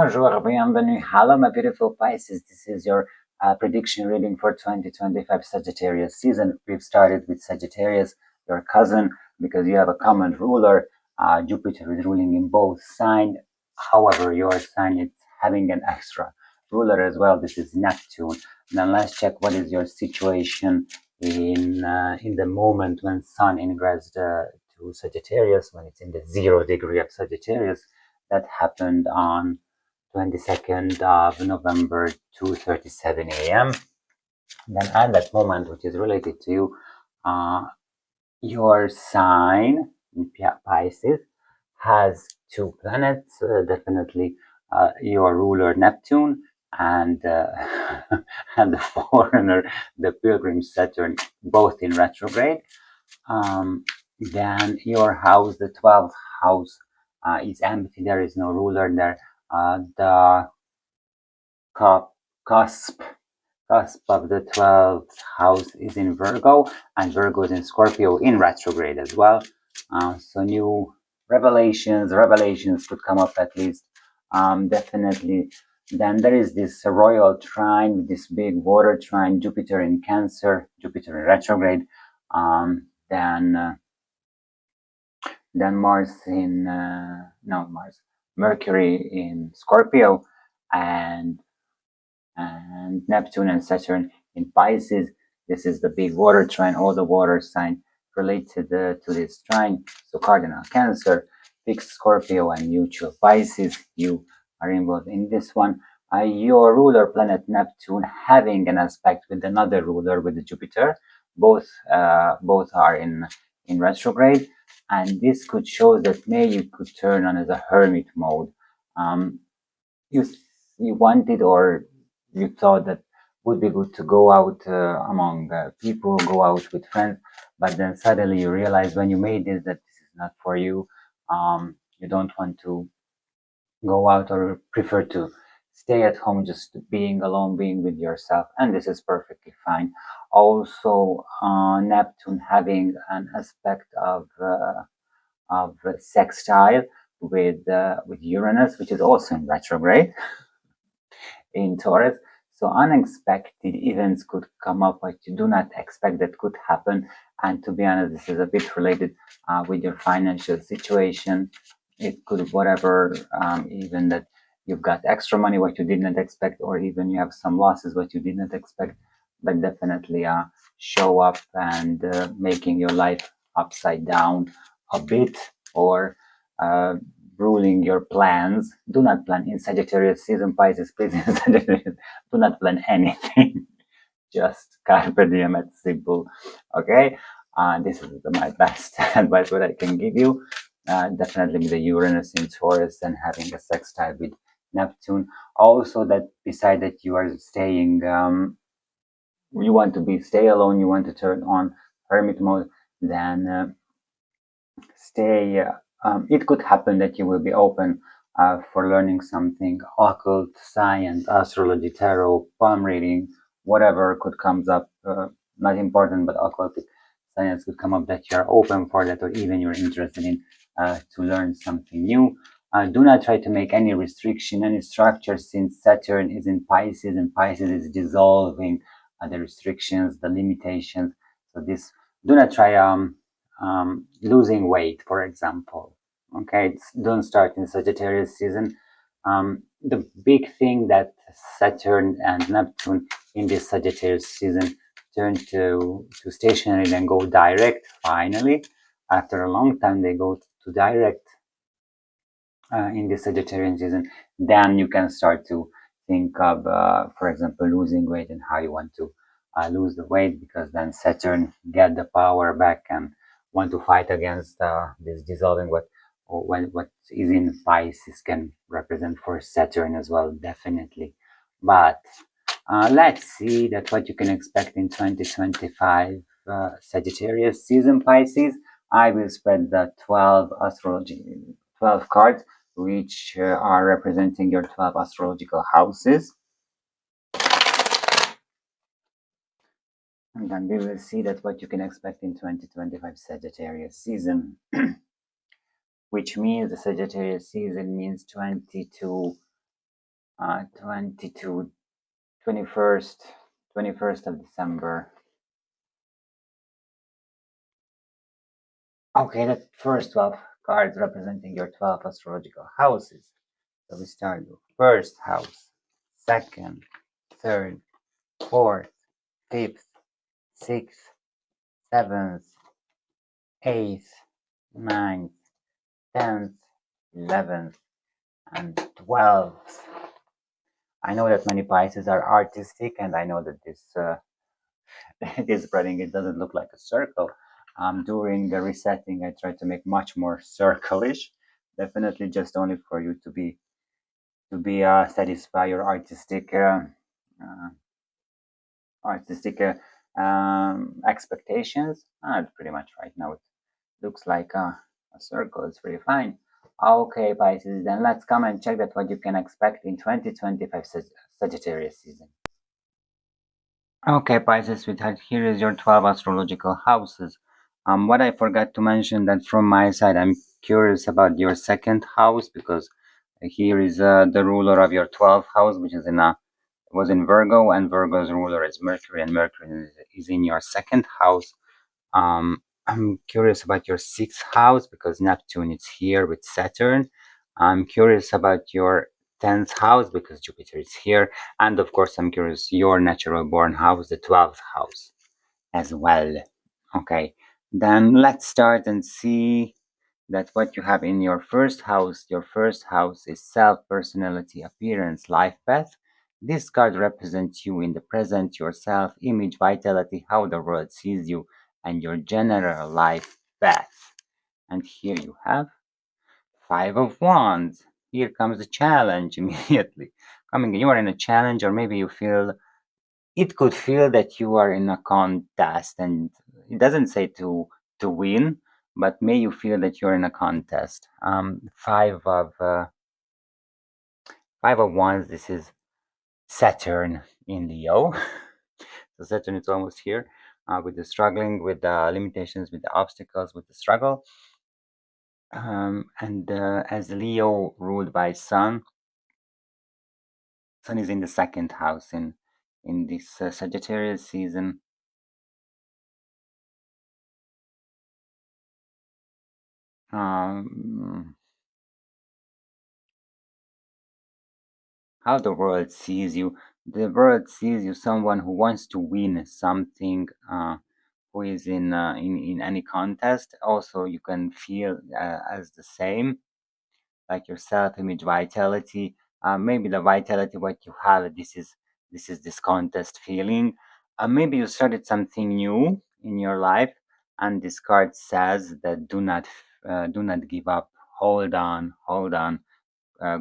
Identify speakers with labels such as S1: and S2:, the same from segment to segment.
S1: Bonjour, bienvenue. Hello, my beautiful Pisces. This is your prediction reading for 2025 Sagittarius season. We've started with Sagittarius, your cousin, because you have a common ruler. Jupiter is ruling in both signs. However, your sign is having an extra ruler as well. This is Neptune. Now let's check what is your situation in the moment when Sun ingressed to Sagittarius, when it's in the 0 degree of Sagittarius. That happened on 22nd of November, 2:37 a.m. Then at that moment, which is related to you, your sign, Pisces, has two planets, definitely your ruler Neptune and and the foreigner, the pilgrim Saturn, both in retrograde. Then your house, the 12th house, is empty. There is no ruler there. The cusp of the 12th house is in Virgo, and Virgo is in Scorpio in retrograde as well. So new revelations could come up at least. Definitely. Then there is this royal trine, this big water trine, Jupiter in Cancer, Jupiter in retrograde. Then Mars in Mercury in Scorpio, and Neptune and Saturn in Pisces. This is the big water trine, all the water sign related to this trine. So cardinal Cancer, fixed Scorpio, and neutral Pisces. You are involved in this one. Your ruler planet Neptune having an aspect with another ruler, with Jupiter. Both are in retrograde, and this could show that May you could turn on as a hermit mode. You wanted, or you thought that would be good to go out among people, go out with friends, but then suddenly you realize when you made this that this is not for you. You don't want to go out, or prefer to stay at home, just being alone, being with yourself, and this is perfectly fine. Also, Neptune having an aspect of sextile with Uranus, which is also in retrograde in Taurus. So unexpected events could come up what you do not expect that could happen. And to be honest, this is a bit related with your financial situation. It could whatever, even that you've got extra money what you did not expect, or even you have some losses what you did not expect, but definitely show up and making your life upside down a bit, or ruling your plans. Do not plan in Sagittarius season, Pisces, please. In Sagittarius, do not plan anything. Just carpe diem, it's simple. Okay, this is my best advice what I can give you. Definitely with the Uranus in Taurus and having a sextile with Neptune. Also, that beside that you are staying, you want to stay alone, you want to turn on hermit mode, then stay. It could happen that you will be open for learning something occult, science, astrology, tarot, palm reading, whatever could comes up. Not important, but occultic science could come up, that you're open for that, or even you're interested in to learn something new. Do not try to make any restriction, any structure, since Saturn is in Pisces, and Pisces is dissolving the restrictions, the limitations. So this, do not try losing weight, for example. Okay, don't start in Sagittarius season. The big thing that Saturn and Neptune in this Sagittarius season turn to stationary, then go direct. Finally, after a long time, they go to direct in the Sagittarian season. Then you can start to think of, for example, losing weight and how you want to lose the weight, because then Saturn get the power back and want to fight against this dissolving. What is in Pisces can represent for Saturn as well, definitely. But let's see that what you can expect in 2025 Sagittarius season, Pisces. I will spread the 12 cards, which are representing your 12 astrological houses. And then we will see that what you can expect in 2025 Sagittarius season, which means the Sagittarius season means 22 22, 21st, 21st of December. Okay, the first 12 cards representing your 12 astrological houses. So we start with first house, second, third, fourth, fifth, sixth, seventh, eighth, ninth, 10th, 11th, and 12th. I know that many Pisces are artistic, and I know that this this spreading it doesn't look like a circle. During the resetting, I try to make much more circle-ish. Definitely, just only for you to be satisfy your uh, artistic expectations. Pretty much right now it looks like a circle. It's pretty fine. Okay, Pisces, then let's come and check that what you can expect in 2025 Sagittarius season. Okay, Pisces, sweetheart, here is your 12 astrological houses. What I forgot to mention that from my side, I'm curious about your second house because here is the ruler of your 12th house, which is was in Virgo, and Virgo's ruler is Mercury, and Mercury is in your second house. I'm curious about your sixth house because Neptune is here with Saturn. I'm curious about your 10th house because Jupiter is here. And of course, I'm curious your natural born house, the 12th house as well. Okay, then let's start and see that what you have in your first house. Your first house is self, personality, appearance, life path. This card represents you in the present, your self image, vitality, how the world sees you, and your general life path. And here you have Five of Wands. Here comes the challenge immediately. Coming, you are in a challenge, or maybe you feel it could feel that you are in a contest, and it doesn't say to win, but may you feel that you're in a contest. Five of Wands. This is Saturn in Leo. So Saturn is almost here, with the struggling, with the limitations, with the obstacles, with the struggle. And as Leo ruled by Sun, Sun is in the second house in this Sagittarius season. Um, how the world sees you. The world sees you someone who wants to win something, who is in any contest. Also, you can feel as the same, like your self-image, vitality. Maybe the vitality what you have. This is this contest feeling. Maybe you started something new in your life, and this card says that do not give up. Hold on,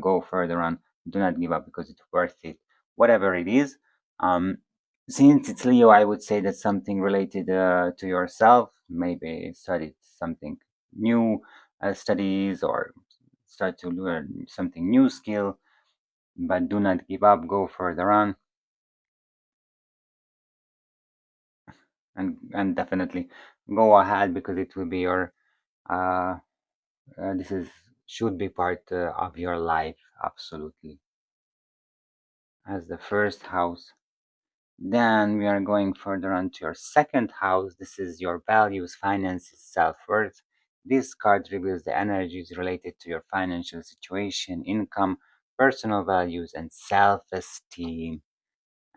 S1: go further on. Do not give up because it's worth it. Whatever it is. Um, since it's Leo, I would say that something related to yourself. Maybe study something new, studies, or start to learn something new skill. But do not give up. Go further on, and definitely go ahead because it will be your. Uh, this is should be part of your life absolutely as the first house. Then we are going further on to your second house. This is your values, finances, self worth. This card reveals the energies related to your financial situation, income, personal values, and self esteem.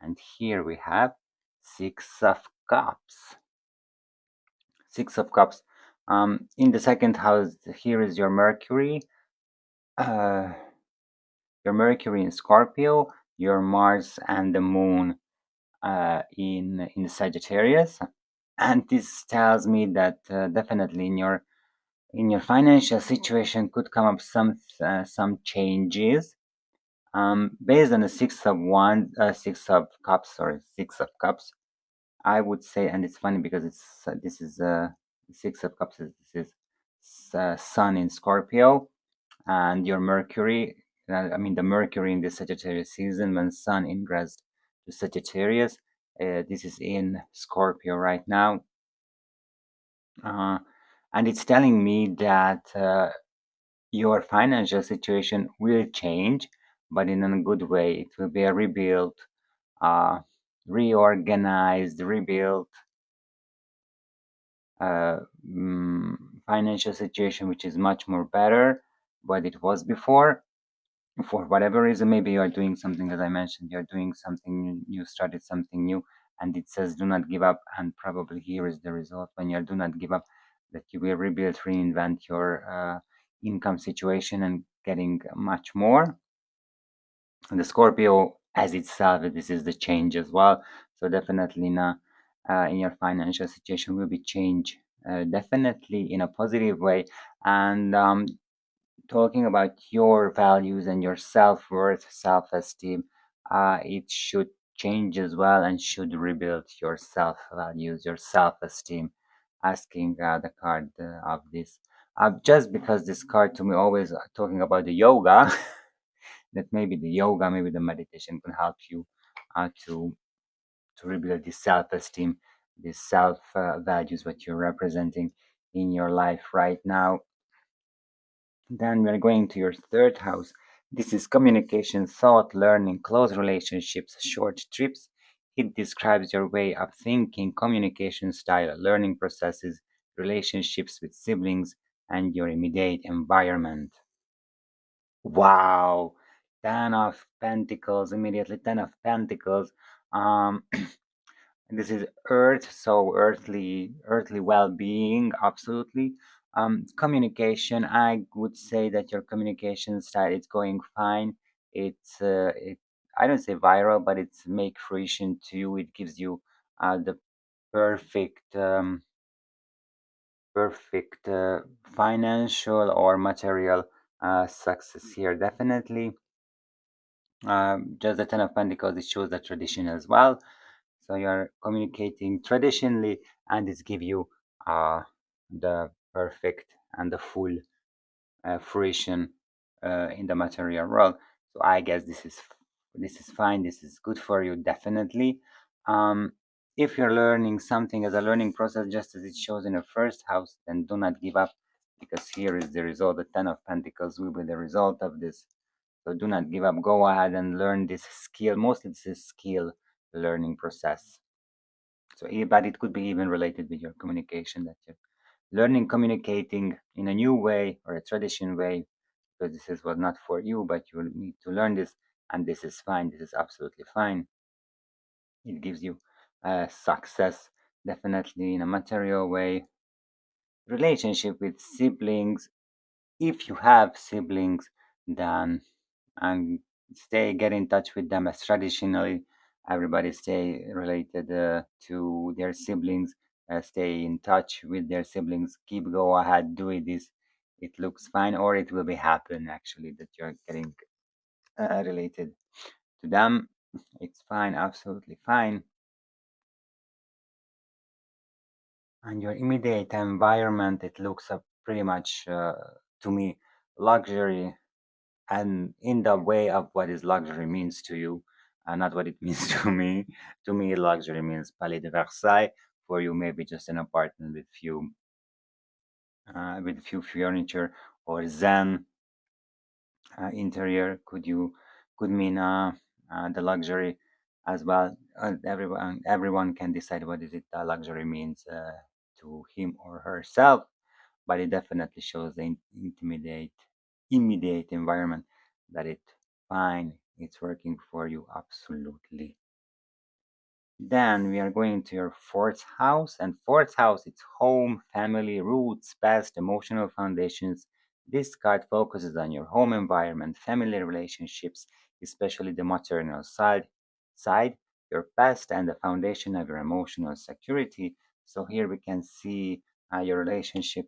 S1: And here we have Six of Cups. Six of Cups. In the second house, here is uh, your Mercury in Scorpio, your Mars and the Moon in Sagittarius, and this tells me that definitely in your financial situation could come up some changes. Based on the Six of Cups, sorry, Six of Cups. I would say, and it's funny because this is Six of Cups. This is Sun in Scorpio, and your Mercury. I mean, the Mercury in the Sagittarius season when Sun ingressed to Sagittarius. This is in Scorpio right now, uh, and it's telling me that your financial situation will change. but in a good way. It will be a rebuilt, uh, reorganized, rebuilt uh, financial situation, which is much more better what it was before. For whatever reason, maybe you are doing something, as I mentioned, you're doing something new, you started something new, and it says do not give up. And probably here is the result when you do not give up, that you will rebuild, reinvent your income situation and getting much more. And the Scorpio as itself, this is the change as well. So definitely in your financial situation will be change, definitely in a positive way. And talking about your values and your self-worth, self-esteem, it should change as well and should rebuild your self-values, your self-esteem. Asking the card of this, just because this card to me always talking about the yoga, that maybe the yoga, maybe the meditation can help you to rebuild this self-esteem, these self values, what you're representing in your life right now. Then we're going to your third house. This is communication, thought, learning, close relationships, short trips. It describes your way of thinking, communication style, learning processes, relationships with siblings, and your immediate environment. Wow. Ten of Pentacles, immediately Ten of Pentacles. Um, this is Earth, so earthly well-being, absolutely. Communication, I would say that your communication style is going fine. It I don't say viral, but it's make fruition to you. It gives you the perfect perfect financial or material success here. Definitely. Just the Ten of Pentacles, it shows the tradition as well. So you're communicating traditionally, and it give you the perfect and the full fruition in the material world. So I guess this is fine. This is good for you, definitely. Um, if you're learning something as a learning process, just as it shows in the first house, then do not give up, because here is the result. The Ten of Pentacles will be the result of this. So do not give up. Go ahead and learn this skill. Mostly this is skill learning process. So, but it could be even related with your communication, that you're learning communicating in a new way or a tradition way, because this is what not for you, but you need to learn this, and this is fine. This is absolutely fine. It gives you success, definitely in a material way. Relationship with siblings, if you have siblings, then and get in touch with them, as traditionally everybody stay related to their siblings, stay in touch with their siblings, keep go ahead, do it. This, it looks fine, or it will be happen actually that you're getting related to them. It's fine, absolutely fine. And your immediate environment, it looks pretty much to me luxury, and in the way of what is luxury means to you, and not what it means to me. To me, luxury means Palais de Versailles. For you, maybe just an apartment with few furniture, or Zen interior. Could mean the luxury as well. Everyone can decide what is it luxury means to him or herself, but it definitely shows the immediate environment, that it fine, it's working for you absolutely. Then we are going to your fourth house, and fourth house, it's home, family, roots, past, emotional foundations. This card focuses on your home environment, family relationships, especially the maternal side, your past, and the foundation of your emotional security. So here we can see your relationship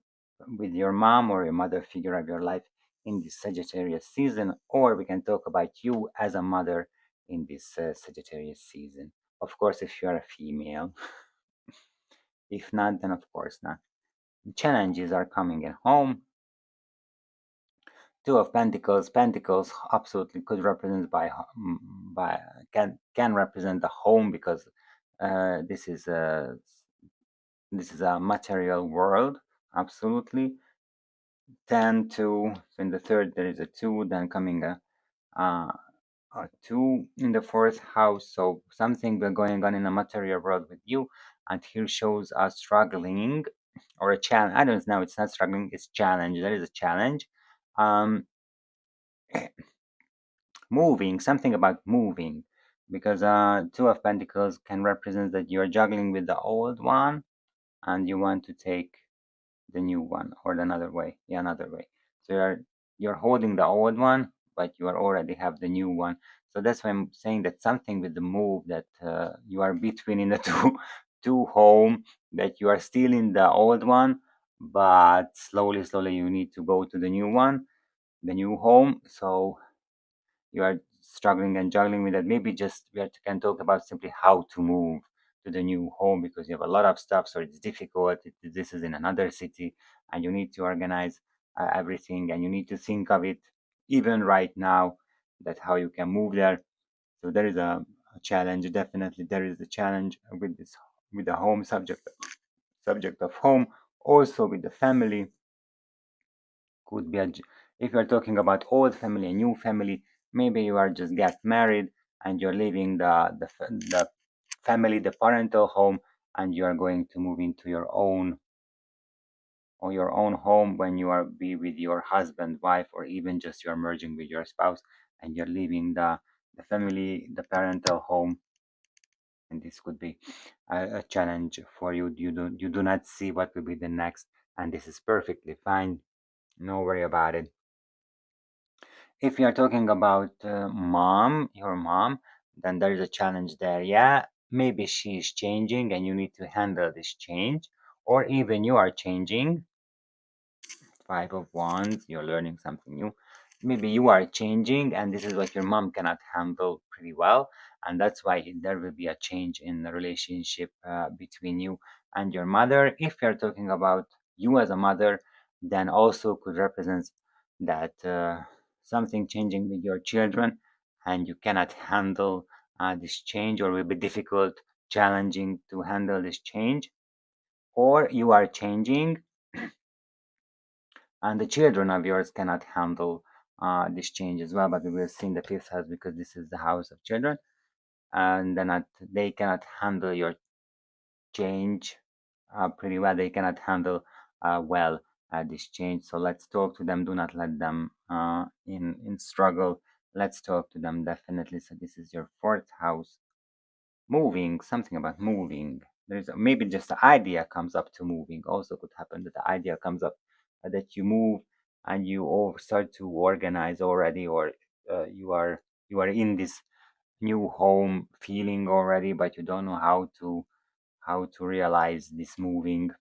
S1: with your mom or your mother figure of your life in this Sagittarius season, or we can talk about you as a mother in this Sagittarius season. Of course, if you are a female. If not, then of course not. Challenges are coming at home. Two of Pentacles. Pentacles absolutely could represent by can represent the home, because uh, this is a this is a material world. Absolutely. 10 2. So in the third there is a two. Then coming a two in the fourth house. So something will going on in the material world with you. And here shows us struggling or a challenge. I don't know. It's not struggling. It's challenge. There is a challenge. Um, moving. Something about moving, because two of Pentacles can represent that you are juggling with the old one and you want to take the new one, or the another way. Yeah, another way. So you're holding the old one, but you are already have the new one. So that's why I'm saying that something with the move, that you are between in the two home, that you are still in the old one, but slowly you need to go to the new one, the new home. So you are struggling and juggling with that. Maybe just can talk about simply how to move to the new home, because you have a lot of stuff, so it's difficult. This is in another city, and you need to organize everything, and you need to think of it even right now, that how you can move there. So there is a challenge. Definitely, there is a challenge with this, with the home subject of home, also with the family. Could be if you're talking about old family and new family, maybe you are just get married and you're leaving the family, the parental home, and you are going to move into your own, or your own home, when you are be with your husband, wife, or even just you're merging with your spouse, and you're leaving the family, the parental home. And this could be a challenge for you. You do not see what will be the next, and this is perfectly fine. No worry about it. If you're talking about your mom, then there is a challenge there. Yeah, maybe she is changing and you need to handle this change, or even you are changing. Five of Wands, you're learning something new. Maybe you are changing, and this is what your mom cannot handle pretty well, and that's why there will be a change in the relationship between you and your mother. If you're talking about you as a mother, then also could represent that something changing with your children, and you cannot handle this change, or will be difficult, challenging to handle this change, or you are changing and the children of yours cannot handle this change as well. But we will see in the fifth house, because this is the house of children, and then they cannot handle your change pretty well. They cannot handle well this change. So let's talk to them. Do not let them in struggle. Let's talk to them, definitely. So this is your fourth house. Moving, something about moving. There's maybe just the idea comes up to moving. Also could happen that the idea comes up that you move, and you all start to organize already, or you are in this new home feeling already, but you don't know how to realize this moving.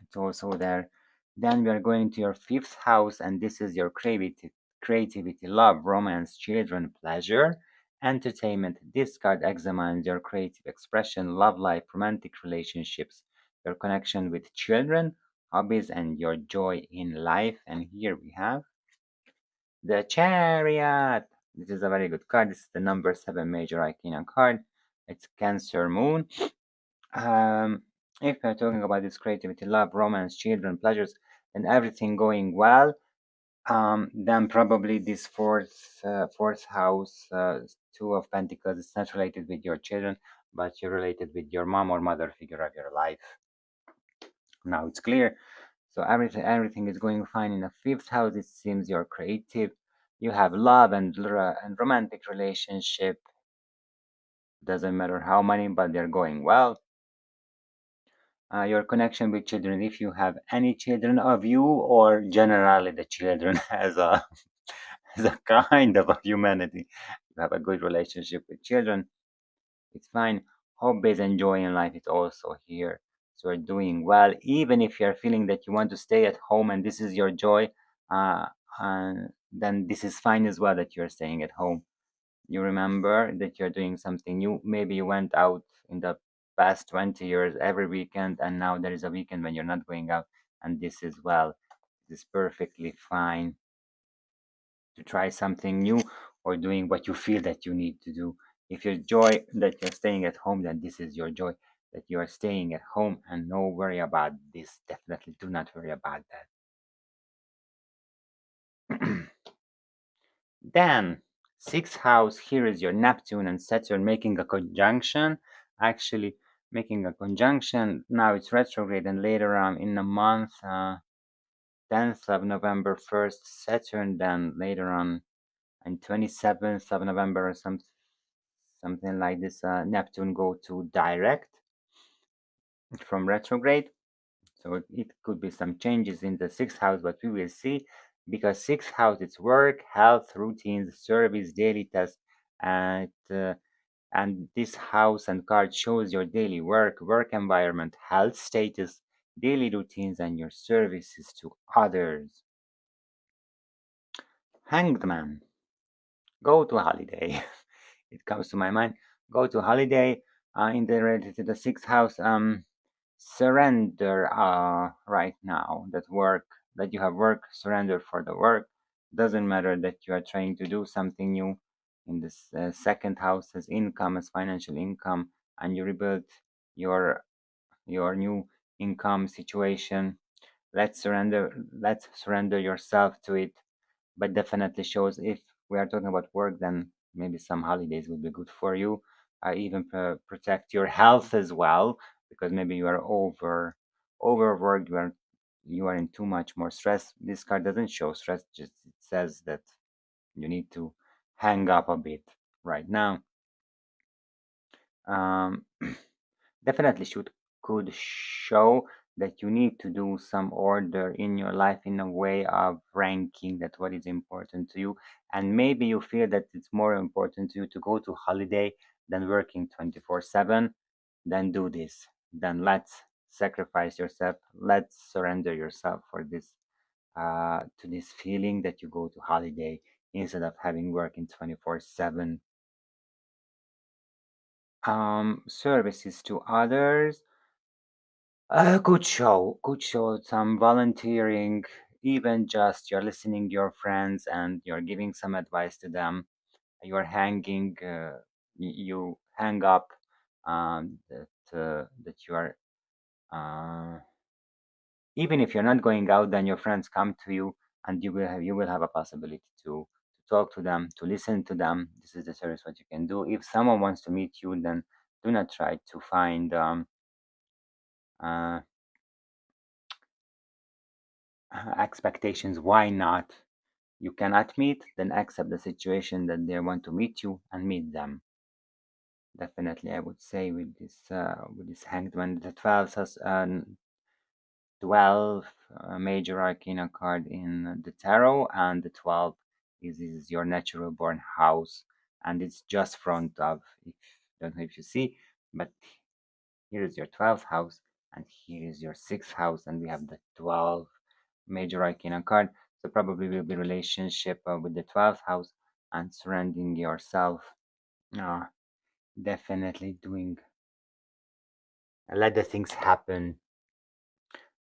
S1: It's also there. Then we are going to your fifth house, and this is your creativity, love, romance, children, pleasure, entertainment. This card examines your creative expression, love life, romantic relationships, your connection with children, hobbies, and your joy in life. And here we have the Chariot. This is a very good card. This is the number 7 major arcana card. It's Cancer Moon. um, if we're talking about this creativity, love, romance, children, pleasures, and everything going well, then probably this fourth house, Two of Pentacles, is not related with your children, but you're related with your mom or mother figure of your life. Now it's clear. So everything is going fine in the fifth house. It seems you're creative. You have love and romantic relationship. Doesn't matter how many, but they're going well. Your connection with children, if you have any children of you, or generally the children as a as a kind of a humanity, you have a good relationship with children, it's fine. Hobbies and joy in life is also here. So you're doing well, even if you're feeling that you want to stay at home and this is your joy, uh, then this is fine as well, that you're staying at home. You remember that you're doing something new. Maybe you went out in the past 20 years every weekend, and now there is a weekend when you're not going out, and this is well, this is perfectly fine to try something new, or doing what you feel that you need to do. If your joy that you're staying at home, then this is your joy, that you are staying at home, and no worry about this. Definitely do not worry about that. Then Sixth house, here is your Neptune and Saturn making a conjunction. Actually, making a conjunction. Now it's retrograde, and later on in the month, 10th of November, first Saturn, then later on 27th of November or something like this, Neptune go to direct from retrograde. So it could be some changes in the sixth house, but we will see, because sixth house it's work, health, routines, service, daily tasks, and this house and card shows your daily work environment, health status, daily routines, and your services to others. Hanged man, go to holiday. It comes to my mind. Go to holiday in the related to the sixth house. Surrender right now that you have work. Surrender for the work. Doesn't matter that you are trying to do something new. In this second house as income, as financial income, and you rebuild your new income situation. Let's surrender yourself to it, but definitely shows, if we are talking about work, then maybe some holidays would be good for you. Even protect your health as well, because maybe you are overworked, you are in too much more stress. This card doesn't show stress, just it says that you need to hang up a bit right now. um, Definitely should could show that you need to do some order in your life, in a way of ranking that what is important to you, and maybe you feel that it's more important to you to go to holiday than working 24/7. Then do this, then let's sacrifice yourself, let's surrender yourself for this, to this feeling that you go to holiday instead of having working 24/7. Services to others. Could show some volunteering, even just you're listening to your friends and you're giving some advice to them. You're hanging, you hang up, that you are, uh, even if you're not going out, then your friends come to you, and you will have a possibility to talk to them, to listen to them. This is the service what you can do. If someone wants to meet you, then do not try to find uh, expectations. Why not? You cannot meet, then accept the situation that they want to meet you and meet them. Definitely, I would say with this hanged man, the 12 has 12 major arcana card in the tarot, and the 12 is your natural born house, and it's just front of, if don't know if you see, but here is your 12th house, and here is your 6th house, and we have the 12 major arcana card. So probably will be relationship with the 12th house, and surrounding yourself. Uh, Definitely doing, let the things happen.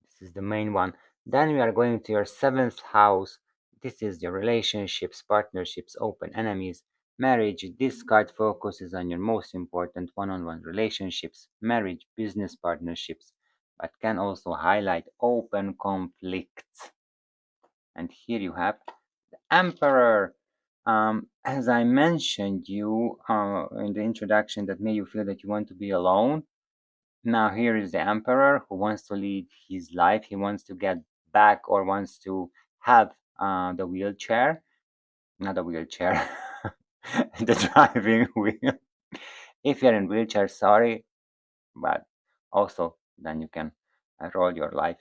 S1: This is the main one. Then we are going to your 7th house. This is your relationships, partnerships, open enemies, marriage. This card focuses on your most important one-on-one relationships, marriage, business partnerships, but can also highlight open conflicts. And here you have the Emperor. As I mentioned you in the introduction, that may you feel that you want to be alone. Now here is the Emperor who wants to lead his life. He wants to get back, or wants to have the wheelchair, not a wheelchair, the driving wheel. If you're in wheelchair, sorry, but also then you can roll your life.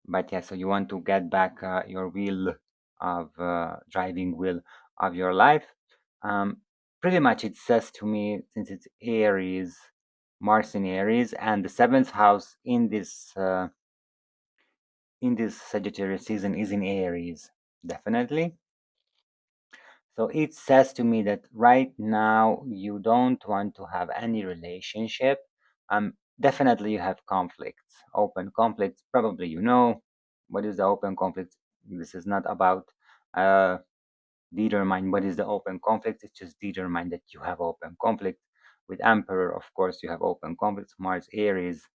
S1: But yeah, so you want to get back your wheel of driving wheel of your life. Um, Pretty much it says to me, since it's Aries, Mars in Aries, and the 7th house in this Sagittarius season is in Aries, definitely. So it says to me that right now you don't want to have any relationship. Definitely you have conflicts, open conflicts. Probably you know what is the open conflict. This is not about uh, determine what is the open conflict. It's just determine that you have open conflict. With Emperor, of course, you have open conflicts. Mars, Aries,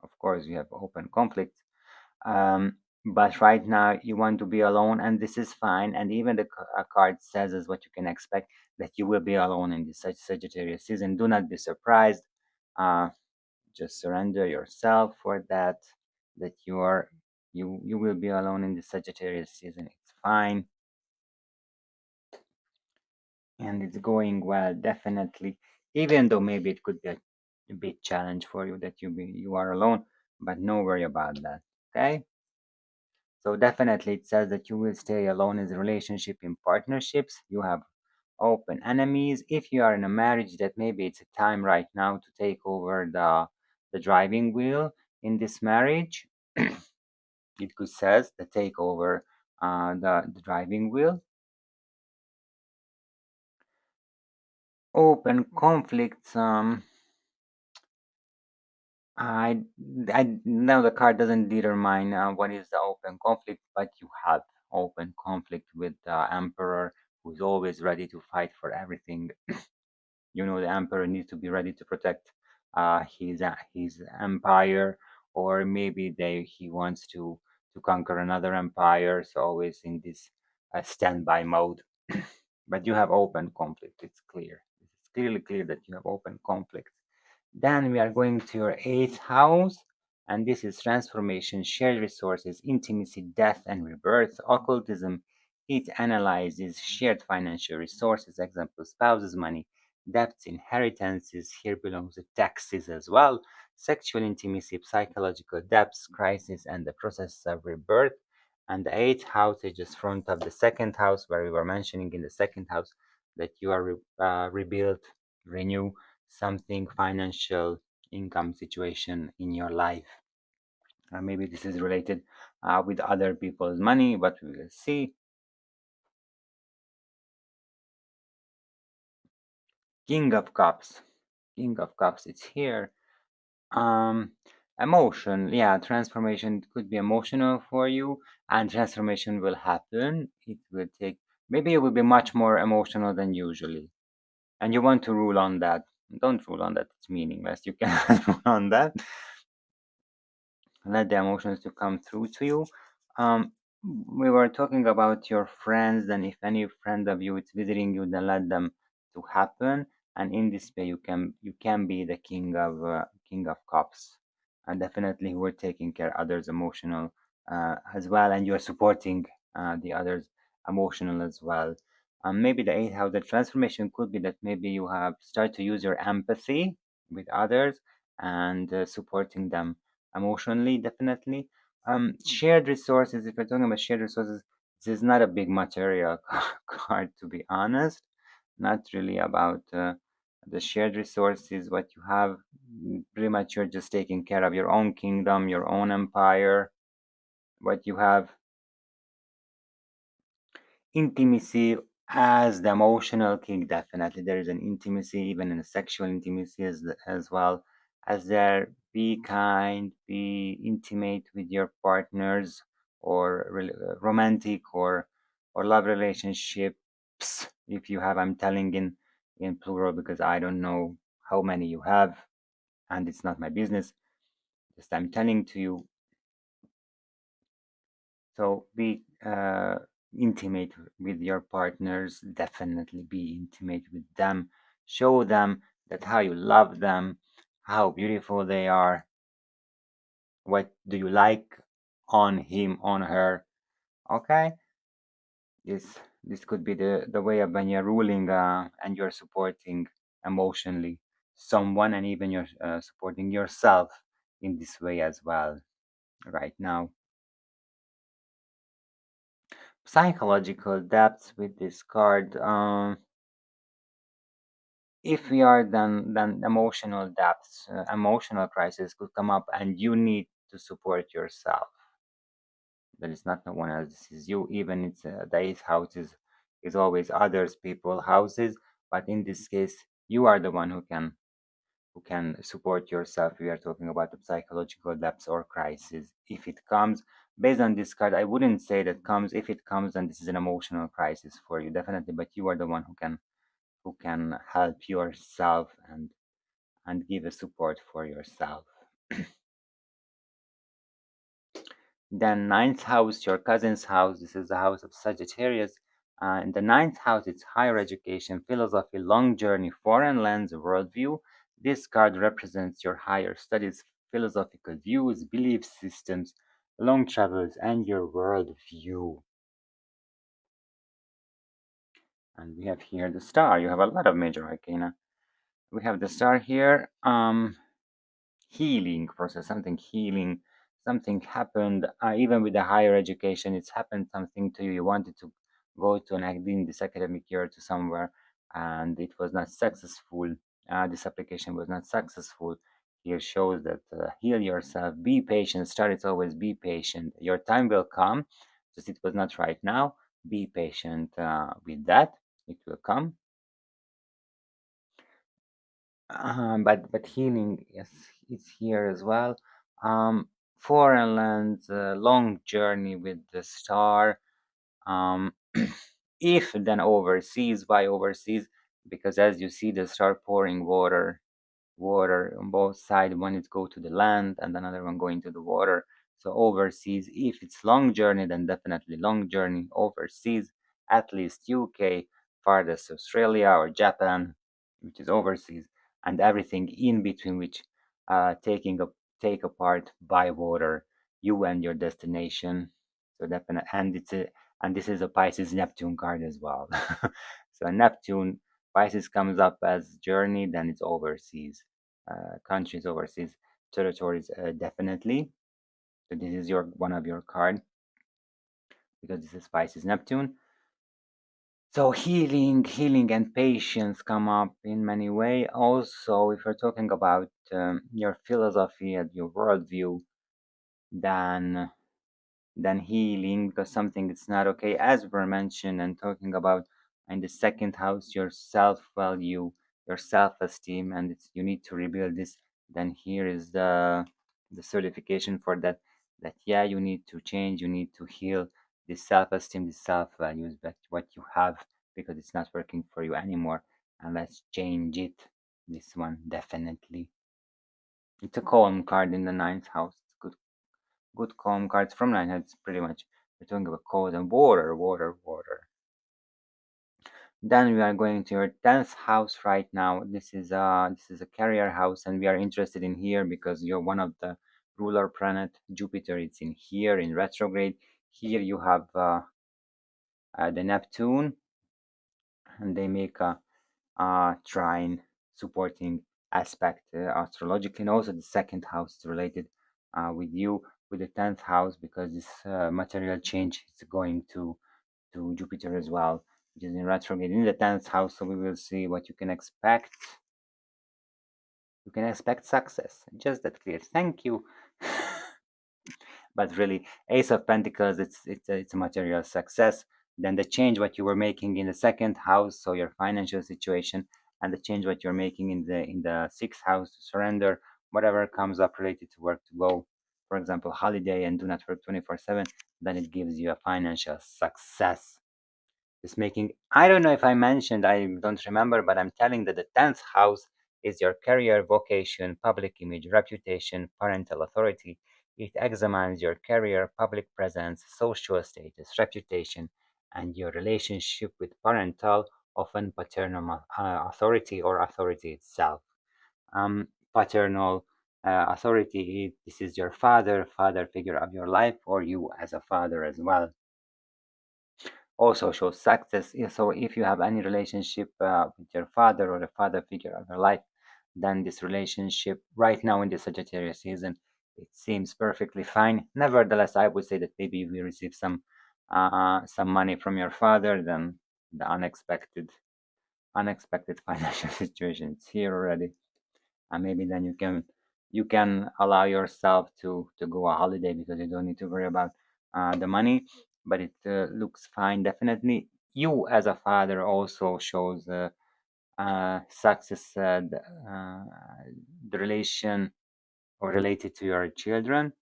S1: of course, you have open conflicts. Um, but right now you want to be alone, and this is fine. And even the card says is what you can expect, that you will be alone in this Sagittarius season. Do not be surprised. uh, just surrender yourself for that, that you will be alone in the Sagittarius season. It's fine, and it's going well, definitely. Even though maybe it could be a big challenge for you that you are alone, but no worry about that. Okay. So definitely it says that you will stay alone in the relationship, in partnerships. You have open enemies. If you are in a marriage, that maybe it's a time right now to take over the driving wheel in this marriage. It could says the take over the driving wheel. Open conflicts. I I know the card doesn't determine what is the open conflict, but you have open conflict with the emperor, who's always ready to fight for everything. The emperor needs to be ready to protect his empire, or maybe he wants to conquer another empire. So always in this standby mode. But you have open conflict. It's clear. It's clearly clear that you have open conflict. Then we are going to your eighth house, and this is transformation, shared resources, intimacy, death, and rebirth. Occultism, it analyzes shared financial resources, example, spouses' money, debts, inheritances. Here belongs the taxes as well. Sexual intimacy, psychological depths, crisis, and the process of rebirth. And the eighth house is just front of the second house, where we were mentioning in the second house that you are rebuilt, renew something financial income situation in your life. Maybe this is related with other people's money, but we will see. King of Cups. King of Cups, it's here. Um, Emotion, yeah, transformation could be emotional for you, and transformation will happen. It will take, maybe it will be much more emotional than usually, and you want to rule on that. Don't rule on that, it's meaningless. You cannot rule on that. Let the emotions to come through to you. Um, we were talking about your friends, then if any friend of you is visiting you, then let them to happen. And in this way, you can be the king of cups, and definitely we're taking care others emotional as well, and you're supporting the others emotional as well. Maybe the eighth house, the transformation could be that maybe you have start to use your empathy with others and supporting them emotionally, definitely. Shared resources, if we're talking about shared resources, this is not a big material card, to be honest. Not really about the shared resources, what you have. Pretty much you're just taking care of your own kingdom, your own empire, what you have. Intimacy as the emotional king, definitely there is an intimacy, even in a sexual intimacy as well. As there, be kind, be intimate with your partners, or romantic or love relationships, if you have. I'm telling in plural because I don't know how many you have, and it's not my business. Just I'm telling to you. So be intimate with your partners. Definitely be intimate with them. Show them that how you love them, how beautiful they are. What do you like on him, on her? Okay, this could be the way of when you're ruling and you're supporting emotionally someone, and even you're supporting yourself in this way as well. Right now, psychological depth with this card. If we are then emotional depths, emotional crisis could come up, and you need to support yourself. There is not no one else. This is you. Even it's the eighth house is always others people houses, but in this case, you are the one who can support yourself. We are talking about the psychological depths or crisis. If it comes based on this card, I wouldn't say that comes. If it comes, then this is an emotional crisis for you, definitely. But you are the one who can help yourself and give a support for yourself. Then ninth house, your cousin's house. This is the house of Sagittarius. In the ninth house, it's higher education, philosophy, long journey, foreign lands, worldview. This card represents your higher studies, philosophical views, belief systems, long travels, and your worldview. And we have here the star. You have a lot of major arcana. We have the star here. Healing process, something healing, something happened. Even with the higher education, it's happened something to you. You wanted to go to an in this academic year to somewhere, and it was not successful. This application was not successful. Here shows that heal yourself, be patient. Star, it's always be patient. Your time will come. Just it was not right now. Be patient with that. It will come. But healing, yes, it's here as well. Foreign lands, long journey with the star. Um, if then overseas, why overseas? Because as you see, the star pouring water on both sides. One is go to the land and another one going to the water. So overseas, if it's long journey, then definitely long journey overseas, at least UK, farthest Australia or Japan, which is overseas, and everything in between, which taking a take apart by water, you and your destination. So definitely, and this is a Pisces Neptune card as well. So Neptune Pisces comes up as journey, then it's overseas, countries, overseas territories, definitely. So this is your one of your card because this is Pisces Neptune. So healing and patience come up in many way. Also, if you're talking about your philosophy and your worldview, then healing because something is not okay, as we're mentioned and talking about in the second house, your self-value, your self-esteem, and you need to rebuild this. Then here is the certification for that, that yeah, you need to change, you need to heal this self-esteem, this self-values, but what you have, because it's not working for you anymore, and let's change it. This one definitely, it's a calm card in the ninth house. It's good calm cards from nine. It's pretty much we're talking about cold and water. Then we are going to your 10th house right now. This is a career house, and we are interested in here because you're one of the ruler planet. Jupiter, it's in here in retrograde. Here you have the Neptune, and they make a trine supporting aspect astrologically, and also the second house is related with you with the 10th house because this material change is going to Jupiter as well, which is in retrograde in the 10th house. So we will see what you can expect. You can expect success. Just that clear. Thank you. But really, Ace of Pentacles, it's a material success. Then the change what you were making in the second house, so your financial situation, and the change what you're making in the sixth house to surrender whatever comes up related to work to go, for example, holiday and do not work 24/7. Then it gives you a financial success. Is making, I don't know if I mentioned, I don't remember, but I'm telling that the 10th house is your career, vocation, public image, reputation, parental authority. It examines your career, public presence, social status, reputation, and your relationship with parental, often paternal authority or authority itself. Paternal authority, this is your father figure of your life, or you as a father as well, also shows success. So if you have any relationship with your father or the father figure of your life, then this relationship right now in the Sagittarius season, it seems perfectly fine. Nevertheless, I would say that maybe if you receive some money from your father, then the unexpected financial situation is here already, and maybe then you can allow yourself to go a holiday because you don't need to worry about the money, but it looks fine. Definitely you as a father also shows success, the relation or related to your children.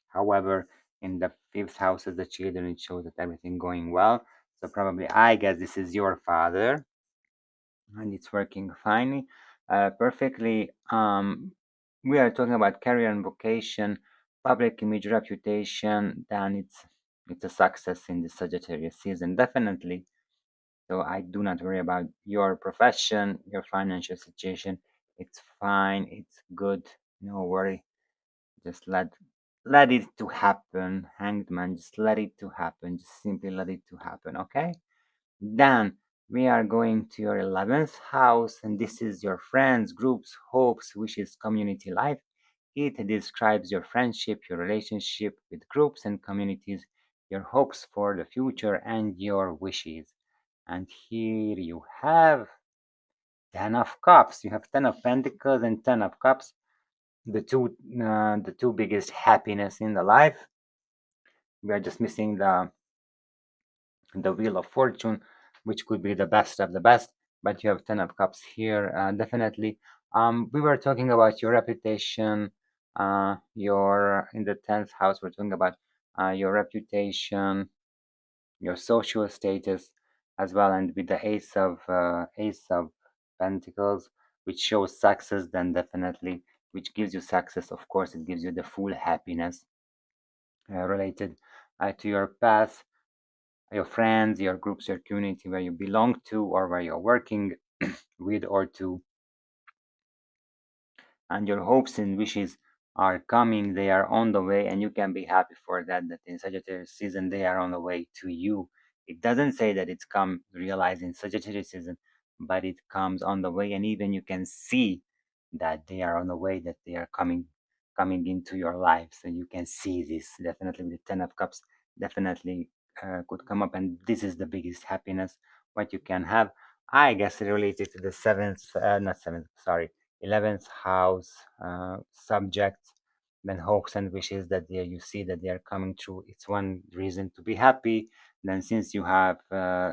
S1: However, in the fifth house as the children, it shows that everything going well. So probably I guess this is your father and it's working fine, perfectly. We are talking about career and vocation. public image, reputation, then it's a success in the Sagittarius season, definitely. So I do not worry about your profession, your financial situation. It's fine, it's good, no worry. Just let it to happen, hanged man. Just let it to happen. Just simply let it to happen, okay? Then we are going to your 11th house, and this is your friends, groups, hopes, wishes, community life. It describes your friendship, your relationship with groups and communities, your hopes for the future, and your wishes. And here you have 10 of cups. You have 10 of pentacles and 10 of cups, the two biggest happiness in the life. We are just missing the wheel of fortune, which could be the best of the best, but you have 10 of cups here, definitely. We were talking about your reputation, your in the 10th house we're talking about your reputation, your social status as well, and with the ace of pentacles, which shows success, then definitely, which gives you success, of course it gives you the full happiness related to your path, your friends, your groups, your community where you belong to or where you're working with or to, and your hopes and wishes are coming, they are on the way, and you can be happy for that, that in Sagittarius season they are on the way to you. It doesn't say that it's come realized in Sagittarius season, but it comes on the way, and even you can see that they are on the way, that they are coming into your life. So you can see this definitely with the 10 of cups, definitely could come up, and this is the biggest happiness what you can have. I guess related to the seventh, not seventh, sorry, 11th house subject, then hopes and wishes that you see that they are coming true. It's one reason to be happy. Then since you have uh,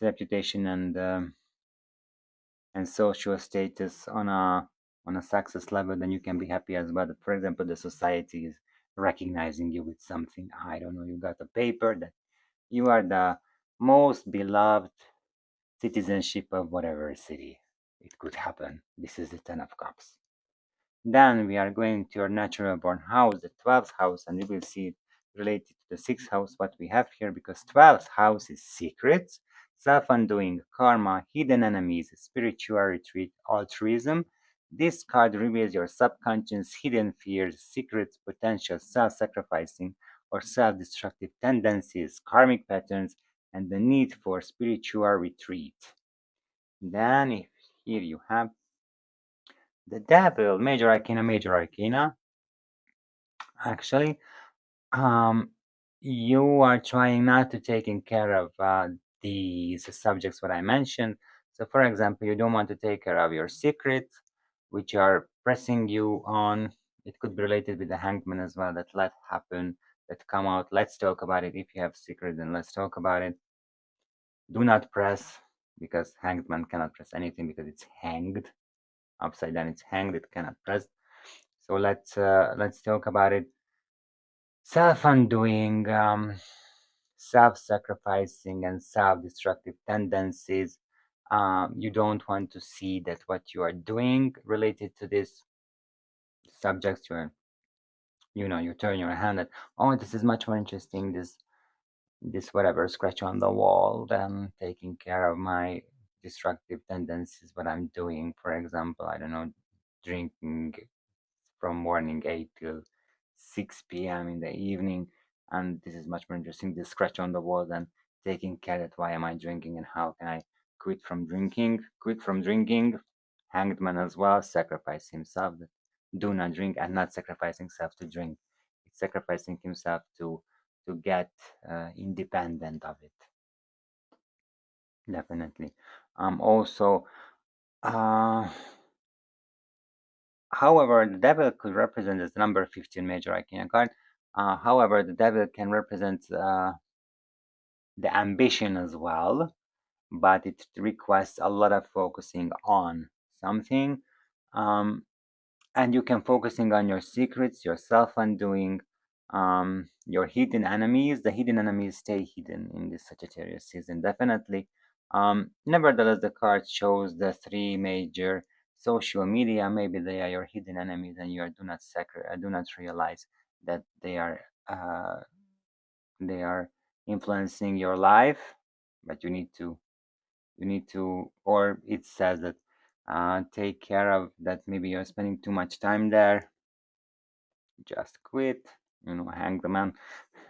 S1: reputation and social status on a success level, then you can be happy as well. For example, the society is recognizing you with something. I don't know, you got a paper that you are the most beloved citizenship of whatever city. It could happen. This is the 10 of cups. Then we are going to your natural born house, the 12th house, and we will see it related to the 6th house, what we have here, because 12th house is secrets, self undoing, karma, hidden enemies, spiritual retreat, altruism. This card reveals your subconscious hidden fears, secrets, potential self sacrificing or self destructive tendencies, karmic patterns, and the need for spiritual retreat. Then, if here you have the devil, major arcana, actually, um, you are trying not to taking care of these subjects what I mentioned. So, for example, you don't want to take care of your secrets, which are pressing you on. It could be related with the hangman as well. That let happen, that come out. Let's talk about it. If you have secret, then let's talk about it. Do not press, because hanged man cannot press anything because it's hanged upside down. It's hanged. It cannot press. So let's talk about it. Self-undoing, self-sacrificing, and self-destructive tendencies. You don't want to see that what you are doing related to this subject. You turn your hand at, oh, this is much more interesting. This whatever scratch on the wall than taking care of my destructive tendencies. What I'm doing, for example, I don't know, drinking from morning 8 till 6 p.m. in the evening, and this is much more interesting. The scratch on the wall than taking care that why am I drinking and how can I quit from drinking. Quit from drinking. Hanged man as well, sacrifice himself. Do not drink, and not sacrificing himself to drink. It's sacrificing himself to get independent of it. Definitely. Also, uh, however, the devil could represent as the number 15 major arcana card. However, the devil can represent the ambition as well, but it requires a lot of focusing on something. Um, and you can focusing on your secrets, your self-undoing, your hidden enemies. The hidden enemies stay hidden in this Sagittarius season, definitely. Nevertheless, the card shows the three major social media, maybe they are your hidden enemies and do not realize that they are influencing your life, but you need to, or it says that take care of that, maybe you're spending too much time there, just quit, hang the man.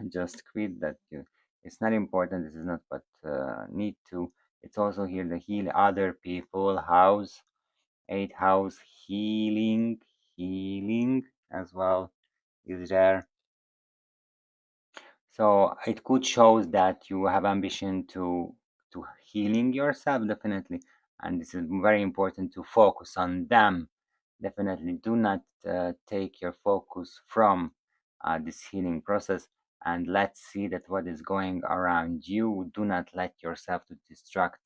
S1: Just quit that. It's not important, this is not what need to. It's also here the heal other people house, 8th house, healing as well is there. So it could show that you have ambition to healing yourself, definitely, and this is very important to focus on them. Definitely, do not take your focus from this healing process, and let's see that what is going around you. Do not let yourself to distract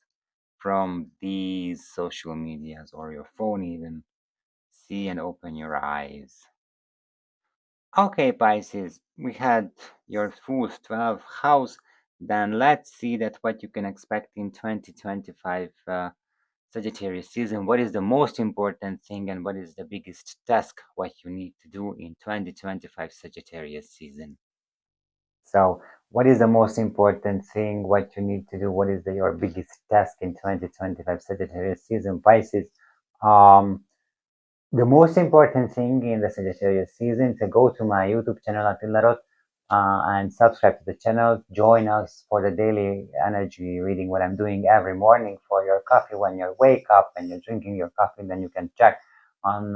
S1: from these social medias or your phone even. See and open your eyes. Okay, Pisces, we had your full 12th house. Then let's see that what you can expect in 2025 Sagittarius season. What is the most important thing and what is the biggest task what you need to do in 2025 Sagittarius season? So, what is the most important thing what you need to do? What is your biggest task in 2025 Sagittarius season, Pisces? Um, The most important thing in the Sagittarius season to go to my YouTube channel Attilarot and subscribe to the channel. Join us for the daily energy reading. What I'm doing every morning for your coffee when you wake up and you're drinking your coffee. Then you can check on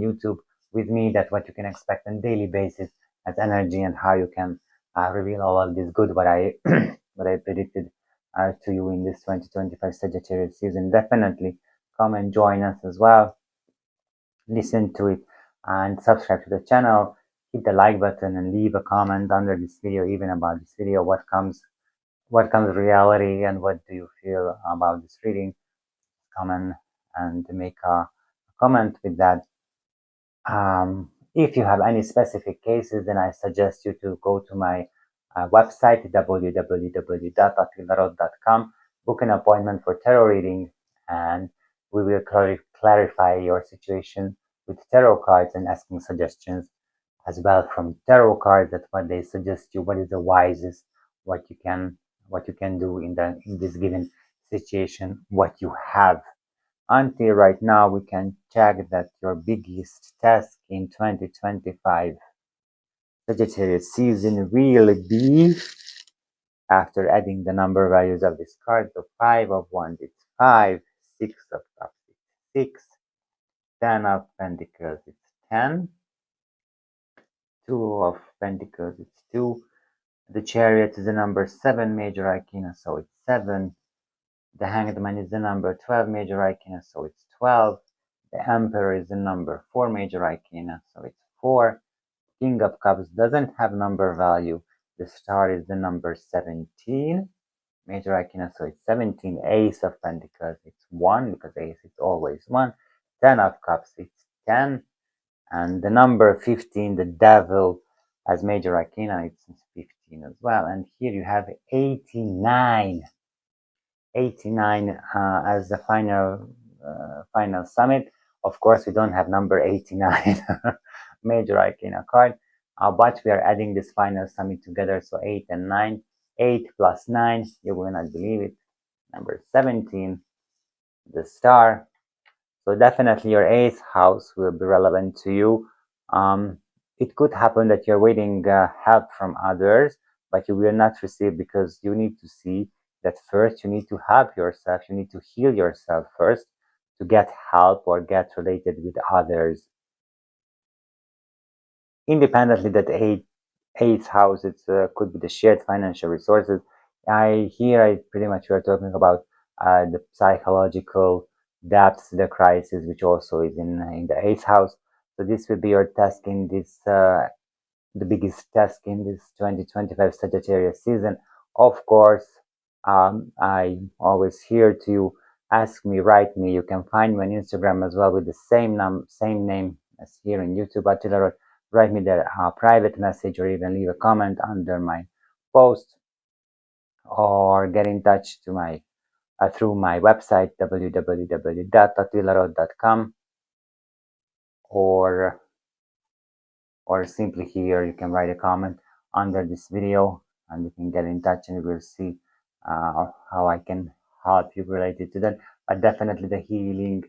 S1: YouTube with me that what you can expect on daily basis as energy and how you can reveal all of this good what I what I predicted to you in this 2025 Sagittarius season. Definitely come and join us as well, listen to it, and subscribe to the channel. Hit the like button and leave a comment under this video, even about this video, what comes reality and what do you feel about this reading. Comment and make a comment with that. If you have any specific cases, then I suggest you to go to my website www.attilarot.com, book an appointment for tarot reading, and we will clarify your situation with tarot cards and asking suggestions as well from tarot cards, that what they suggest you, what is the wisest, what you can do in this given situation, what you have. Until right now, we can check that your biggest task in 2025 Sagittarius season will be, after adding the number values of this card, the 5 of Wands, it's 5, 6 of Cups, it's 6, 10 of Pentacles, it's 10, 2 of Pentacles, it's 2, the Chariot is the number 7 major arcana, so it's 7, the Hanged Man is the number 12 major arcana, so it's 12, the Emperor is the number 4 major arcana, so it's 4, King of Cups doesn't have number value, the Star is the number 17, major arcana, so it's 17, Ace of Pentacles, it's 1, because Ace is always 1, 10 of Cups, it's 10, and the number 15, the Devil, as major arcana, it's 15 as well. And here you have 89, as the final summit. Of course, we don't have number 89 major arcana card, but we are adding this final summit together, so 8 and 9. 8 plus 9, you will not believe it, number 17, the Star. So definitely your 8th house will be relevant to you. It could happen that you're waiting help from others, but you will not receive, because you need to see that first you need to help yourself. You need to heal yourself first to get help or get related with others. Independently, that eighth house, it could be the shared financial resources. I pretty much we are talking about the psychological depths, the crisis, which also is in the 8th house. So this will be your task in this the biggest task in this 2025 Sagittarius season. Of course, I'm always here to ask me, write me. You can find me on Instagram as well with the same name as here on YouTube. Write me there a private message or even leave a comment under my post, or get in touch to my through my website www.attilarot.com. or simply here you can write a comment under this video and you can get in touch and we'll see how I can help you related to that. But definitely the healing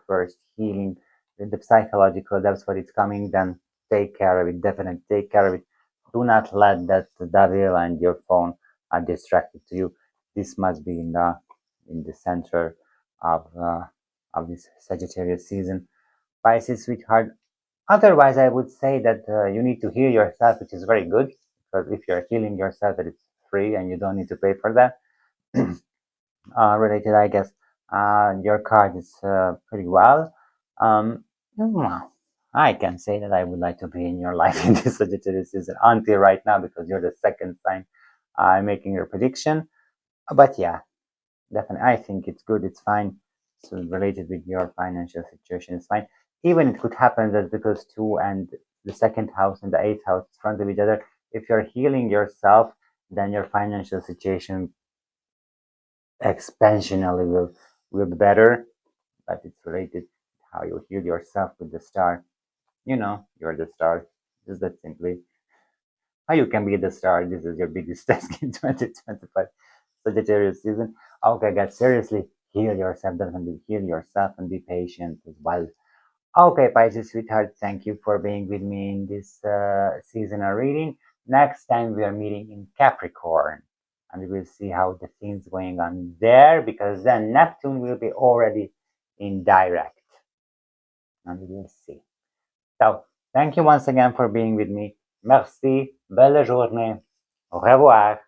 S1: first, healing the psychological, that's what it's coming, then take care of it, definitely take care of it. Do not let that devil and your phone are distracted to you. This must be in the center of this Sagittarius season. Pisces, sweetheart. Otherwise, I would say that you need to heal yourself, which is very good, because if you're healing yourself, that it's free and you don't need to pay for that. Related, I guess, your card is pretty well. Um, I can say that I would like to be in your life in this Sagittarius season until right now, because you're the second sign I'm making your prediction. But yeah, definitely, I think it's good, it's fine. So related with your financial situation, it's fine. Even it could happen that because two and the second house and the eighth house in front of each other, if you're healing yourself, then your financial situation expansionally will be better. But it's related how you heal yourself with the star. You know, you're the star. Just that simply. How you can be the star. This is your biggest task in 2025 Sagittarius season. Okay, guys, seriously, heal yourself, definitely heal yourself and be patient as well. Okay, Pisces sweetheart, thank you for being with me in this seasonal reading. Next time we are meeting in Capricorn and we will see how the things going on there, because then Neptune will be already in direct and we will see. So, thank you once again for being with me. Merci, belle journée, au revoir.